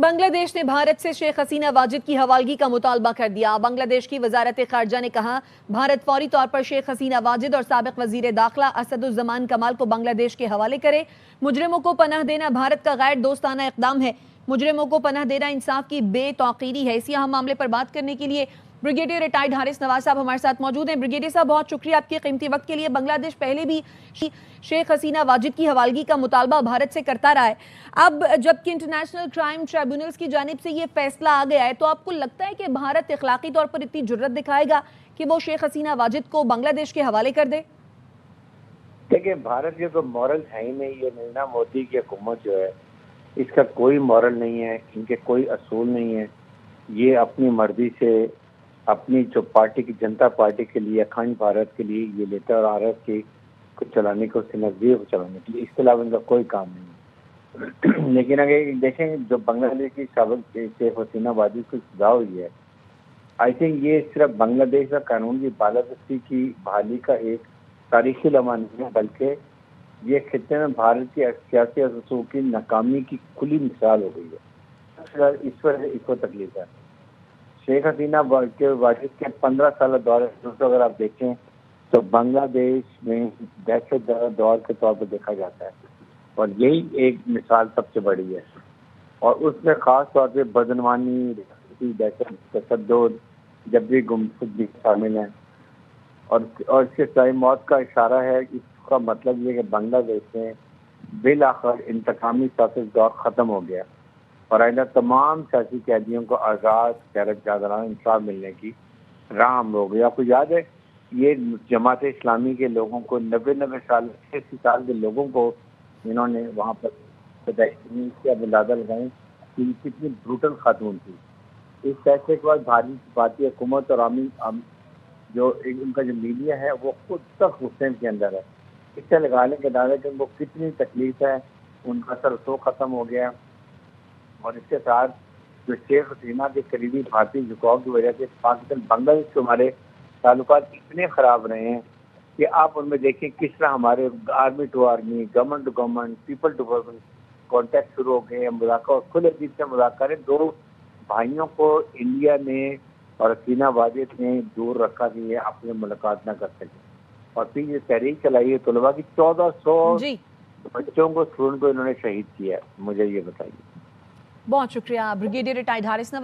بنگلہ دیش نے بھارت سے شیخ حسینہ واجد کی حوالگی کا مطالبہ کر دیا۔ بنگلہ دیش کی وزارت خارجہ نے کہا بھارت فوری طور پر شیخ حسینہ واجد اور سابق وزیر داخلہ اسد الزمان کمال کو بنگلہ دیش کے حوالے کرے۔ مجرموں کو پناہ دینا بھارت کا غیر دوستانہ اقدام ہے۔ مجرموں کو پناہ دینا انصاف کی بے توقیری ہے۔ اسی اہم معاملے پر بات کرنے کے لیے بریگیڈیئر ریٹائرڈ حارث نواز صاحب ہمارے ساتھ موجود ہیں۔ بریگیڈیئر صاحب، بہت شکریہ آپ کے قیمتی وقت کے لیے۔ بنگلہ دیش پہلے بھی شیخ حسینہ واجد کی حوالگی کا مطالبہ بھارت سے کرتا رہا ہے۔ اب جبکہ انٹرنیشنل کرائم ٹریبیونلز کی جانب سے یہ فیصلہ آ گیا ہے، تو آپ کو لگتا ہے کہ بھارت اخلاقی طور پر اتنی جرت دکھائے گا کہ وہ شیخ حسینہ واجد کو بنگلہ دیش کے حوالے کر دے؟ دیکھیں، بھارت کے تو مورل ہے ہی نہیں۔ یہ نریندر مودی کی حکومت جو ہے، اس کا کوئی مورل نہیں ہے، ان کے کوئی اصول نہیں ہے۔ یہ اپنی مرضی سے اپنی جو پارٹی کی جنتا پارٹی کے لیے، اکھنڈ بھارت کے لیے یہ لیتا اور آرس کی کو چلانے کو، اس نظریے کو چلانے کے لیے، اس کے علاوہ ان کا کوئی کام نہیں ہے۔ لیکن اگر دیکھیں جو بنگلہ دیش کی سابق شیخ حسینہ واجد کو سزا ہوئی ہے، آئی تھنک یہ صرف بنگلہ دیش کا قانون کی بالادستی کی بحالی کا ایک تاریخی لمحہ نہیں ہے، بلکہ یہ خطے میں بھارت کی سیاسی اصول کی ناکامی کی کھلی مثال ہو گئی ہے۔ اس پر اس کو تکلیف ہے۔ شیخ حسینہ واجد کے 15 سالہ دور اگر آپ دیکھیں تو بنگلہ دیش میں دہشت گرد دور کے طور پر دیکھا جاتا ہے، اور یہی ایک مثال سب سے بڑی ہے۔ اور اس میں خاص طور پہ بدعنوانی، دہشت، تشدد، جبری گمشدگی بھی شامل ہیں، اور اس کے سائے موت کا اشارہ ہے۔ اس کا مطلب یہ کہ بنگلہ دیش میں بالآخر انتقامی سیاست دور ختم ہو گیا، اور آئندہ تمام سیاسی قیدیوں کو آزاد خیرت جادرانہ انصاف ملنے کی راہ ہم ہو گئی۔ آپ کو یاد ہے یہ جماعت اسلامی کے لوگوں کو 90 سال 80 سال کے لوگوں کو انہوں نے وہاں پر اندازہ لگائیں کہ کتنی بروٹل خاتون تھی۔ اس فیصلے کے بعد بھارتی حکومت اور عوامی جو ان کا جو میڈیا ہے وہ خود تک غصے کے اندر ہے۔ اس سے لگانے کے اندازہ کہ ان کو کتنی تکلیف ہے، ان کا سر سو ختم ہو گیا۔ اور اس کے ساتھ جو شیخ حسینہ کے قریبی بھارتی جھکاؤ کی وجہ سے پاکستان بنگلہ دیش کے ہمارے تعلقات اتنے خراب رہے ہیں کہ آپ ان میں دیکھیں کس طرح ہمارے army to army, government to government, people to people contact شروع ہو گئے، مذاکرات اور کھلے دل سے مذاکرات۔ دو بھائیوں کو انڈیا نے اور حسینہ واجد نے دور رکھا کہ یہ اپنے ملاقات نہ کر سکے، اور پھر یہ تحریک چلائی ہے طلباء کی۔ 1400 بچوں کو، اسٹوڈنٹ کو انہوں نے شہید کیا ہے۔ مجھے یہ بتائیے۔ بہت شکریہ بریگیڈیئر ریٹائرڈ حارث نواز۔